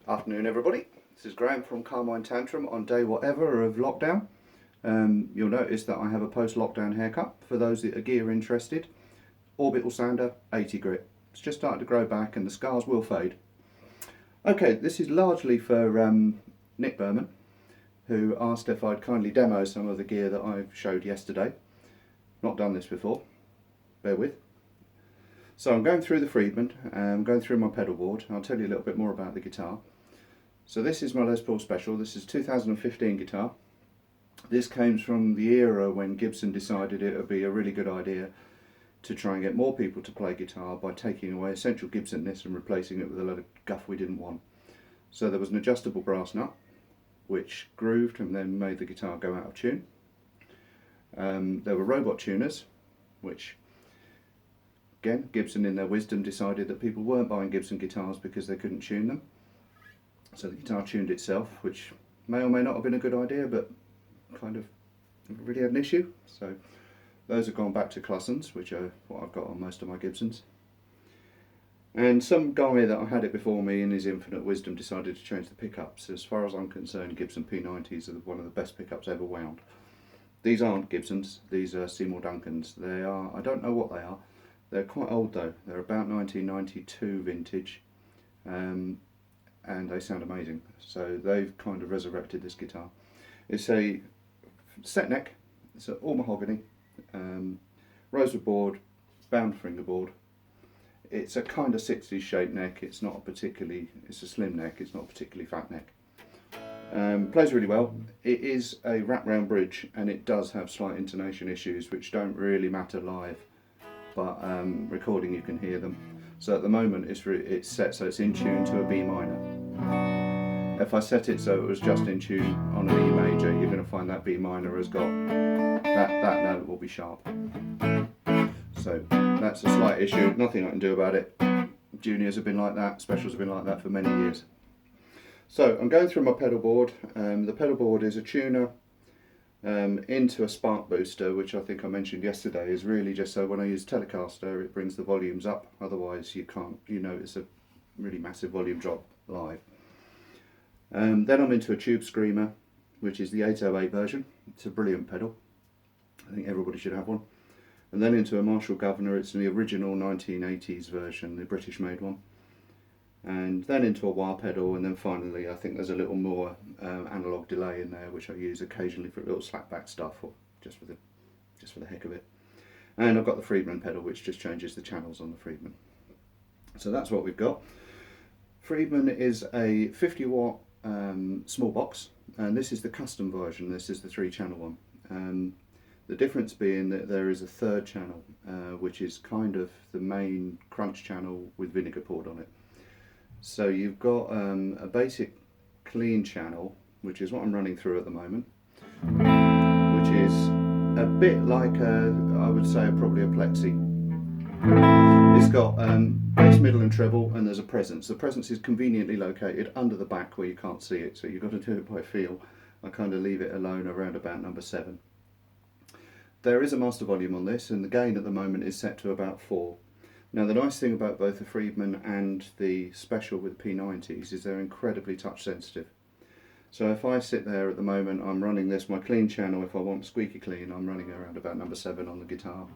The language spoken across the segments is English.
Afternoon everybody, this is Graham from Carmine Tantrum on day whatever of lockdown. You'll notice that I have a post-lockdown haircut for those that are gear interested. Orbital sander, 80 grit. It's just starting to grow back and the scars will fade. Okay, this is largely for Nick Berman, who asked if I'd kindly demo some of the gear that I showed yesterday. Not done this before, bear with. So I'm going through the Friedman, I'm going through my pedal board. I'll tell you a little bit more about the guitar. So this is my Les Paul Special. This is 2015 guitar. This came from the era when Gibson decided it would be a really good idea to try and get more people to play guitar by taking away essential Gibsonness and replacing it with a load of guff we didn't want. So there was an adjustable brass nut which grooved and then made the guitar go out of tune. There were robot tuners, which again, Gibson in their wisdom decided that people weren't buying Gibson guitars because they couldn't tune them. So the guitar tuned itself, which may or may not have been a good idea, but kind of really had an issue. So those have gone back to Clussons, which are what I've got on most of my Gibsons. And some guy that I had it before me in his infinite wisdom decided to change the pickups. As far as I'm concerned, Gibson P90s are one of the best pickups ever wound. These aren't Gibsons, these are Seymour Duncans. They are, I don't know what they are. They're quite old though. They're about 1992 vintage. And they sound amazing. So they've kind of resurrected this guitar. It's a set neck, it's all mahogany, rosewood board, bound fingerboard. It's a kind of 60s shaped neck. It's not a particularly, it's a slim neck, it's not a particularly fat neck. Plays really well. It is a wraparound bridge and it does have slight intonation issues which don't really matter live, but recording you can hear them. So at the moment it's set so it's in tune to a B minor. If I set it so it was just in tune on an E major, you're going to find that B minor has got, that note will be sharp. So that's a slight issue, nothing I can do about it. Juniors have been like that, specials have been like that for many years. So I'm going through my pedal board. The pedal board is a tuner into a spark booster, which I think I mentioned yesterday is really just so when I use Telecaster it brings the volumes up, otherwise you can't, it's a really massive volume drop live. Then I'm into a tube screamer, which is the 808 version. It's a brilliant pedal, I think everybody should have one. And then into a Marshall Governor, it's the original 1980s version, the British made one. And then into a wah pedal, and then finally I think there's a little more analog delay in there which I use occasionally for little slapback stuff or just for the heck of it. And I've got the Friedman pedal which just changes the channels on the Friedman. So that's what we've got. Friedman is a 50 watt small box, and this is the custom version. This is the 3-channel one. The difference being that there is a third channel which is kind of the main crunch channel with vinegar poured on it. So you've got a basic clean channel, which is what I'm running through at the moment, which is a bit like I would say probably a plexi. It's got bass, middle and treble, and there's a presence. The presence is conveniently located under the back where you can't see it, so you've got to do it by feel. I kind of leave it alone around about number 7. There is a master volume on this, and the gain at the moment is set to about 4. Now the nice thing about both the Friedman and the Special with P90s is they're incredibly touch sensitive. So if I sit there at the moment, I'm running this, my clean channel, if I want squeaky clean, I'm running around about number 7 on the guitar.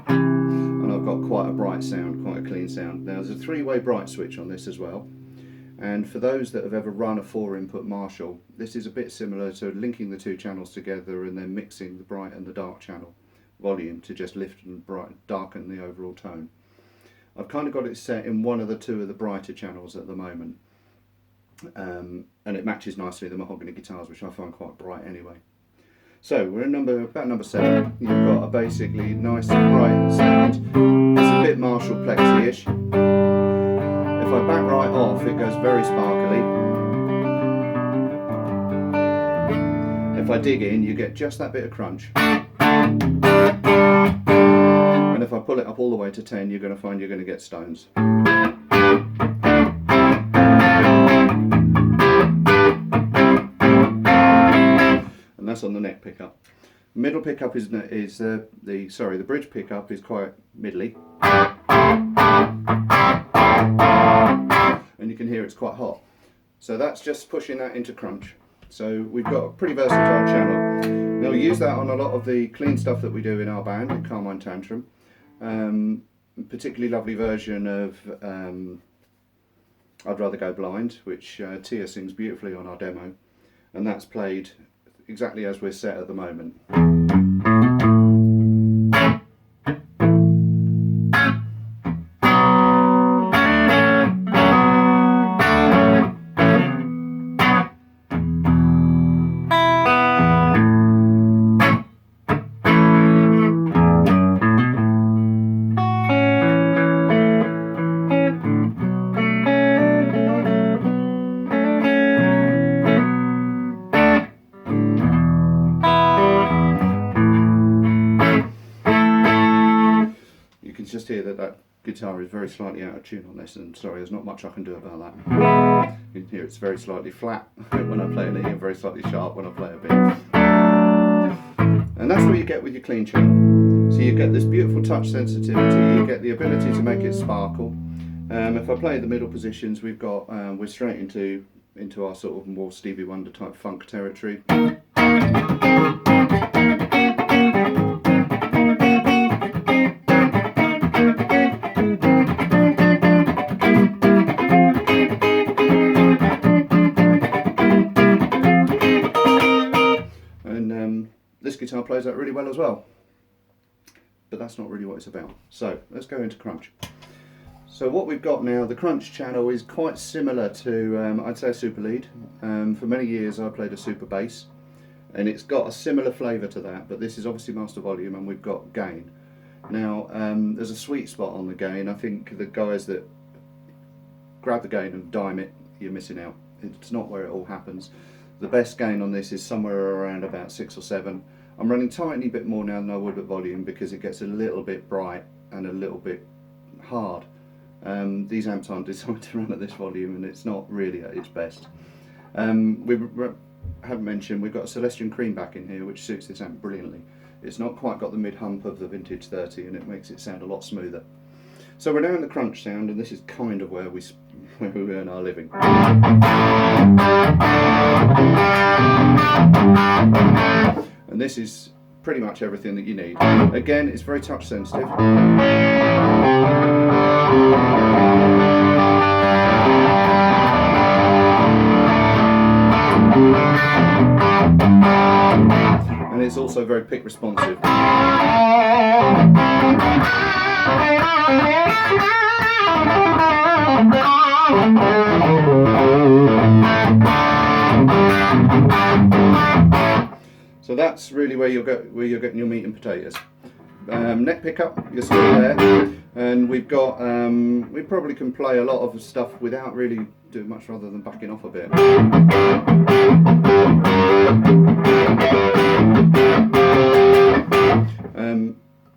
And I've got quite a bright sound, quite a clean sound. Now there's a 3-way bright switch on this as well. And for those that have ever run a 4-input Marshall, this is a bit similar to linking the 2 channels together and then mixing the bright and the dark channel volume to just lift and darken the overall tone. I've kind of got it set in one of the 2 of the brighter channels at the moment, and it matches nicely the mahogany guitars, which I find quite bright anyway. So we're in about number 7. You've got a basically nice bright sound. It's a bit Marshall plexi-ish. If I back right off, it goes very sparkly. If I dig in, you get just that bit of crunch. And if I pull it up all the way to 10, you're going to find you're going to get stones. And that's on the neck pickup. Middle pickup is the bridge pickup is quite middly. it's quite hot. So that's just pushing that into crunch. So we've got a pretty versatile channel. Now we use that on a lot of the clean stuff that we do in our band, in Carmine Tantrum. Particularly lovely version of I'd Rather Go Blind, which Tia sings beautifully on our demo. And that's played exactly as we're set at the moment. Just hear that guitar is very slightly out of tune on this, and sorry, there's not much I can do about that. You can hear it's very slightly flat when I play an E and very slightly sharp when I play a B. And that's what you get with your clean channel. So you get this beautiful touch sensitivity, you get the ability to make it sparkle. If I play the middle positions, we're straight into our sort of more Stevie Wonder type funk territory. This guitar plays that really well as well, but that's not really what it's about. So let's go into crunch. So what we've got now, the crunch channel is quite similar to, I'd say, a super lead. For many years I played a super bass, and it's got a similar flavour to that, but this is obviously master volume, and we've got gain. Now there's a sweet spot on the gain. I think the guys that grab the gain and dime it, you're missing out. It's not where it all happens. The best gain on this is somewhere around about 6 or 7. I'm running a tiny bit more now than I would at volume because it gets a little bit bright and a little bit hard. These amps aren't designed to run at this volume, and it's not really at its best. We haven't mentioned we've got a Celestion Cream back in here, which suits this amp brilliantly. It's not quite got the mid hump of the Vintage 30, and it makes it sound a lot smoother. So we're now in the crunch sound, and this is kind of where we earn our living. And this is pretty much everything that you need. Again, it's very touch sensitive. And it's also very pick responsive. So that's really where you're getting your meat and potatoes. Neck pickup, you're still there, and we've got we probably can play a lot of stuff without really doing much rather than backing off a bit.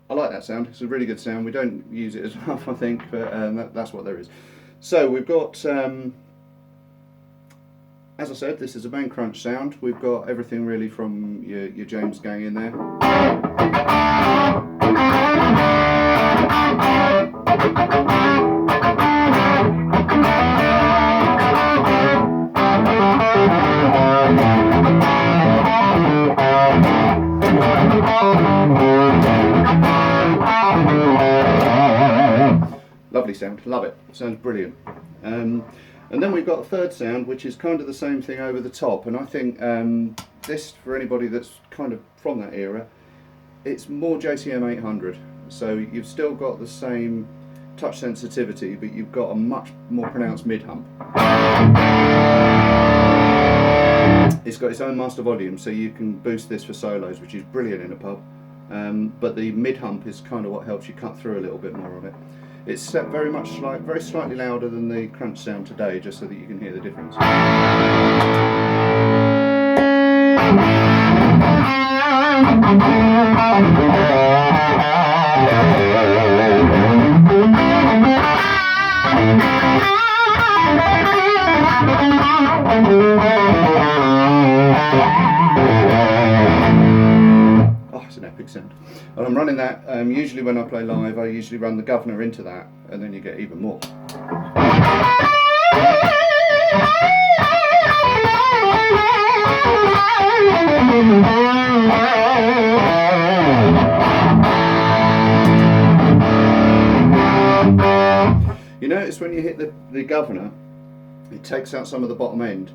I like that sound. It's a really good sound. We don't use it as enough, I think, but that's what there is. So we've got, as I said, this is a main crunch sound. We've got everything really from your James gang in there. Lovely sound, love it, sounds brilliant. And then we've got a third sound, which is kind of the same thing over the top, and I think this, for anybody that's kind of from that era, it's more JCM 800, so you've still got the same touch sensitivity, but you've got a much more pronounced mid hump. It's got its own master volume, so you can boost this for solos, which is brilliant in a pub, but the mid hump is kind of what helps you cut through a little bit more on it. It's set very slightly louder than the crunch sound today, just so that you can hear the difference. Oh, it's an epic sound. And I'm running that, usually when I play live, I usually run the governor into that, and then you get even more. You notice when you hit the governor, it takes out some of the bottom end.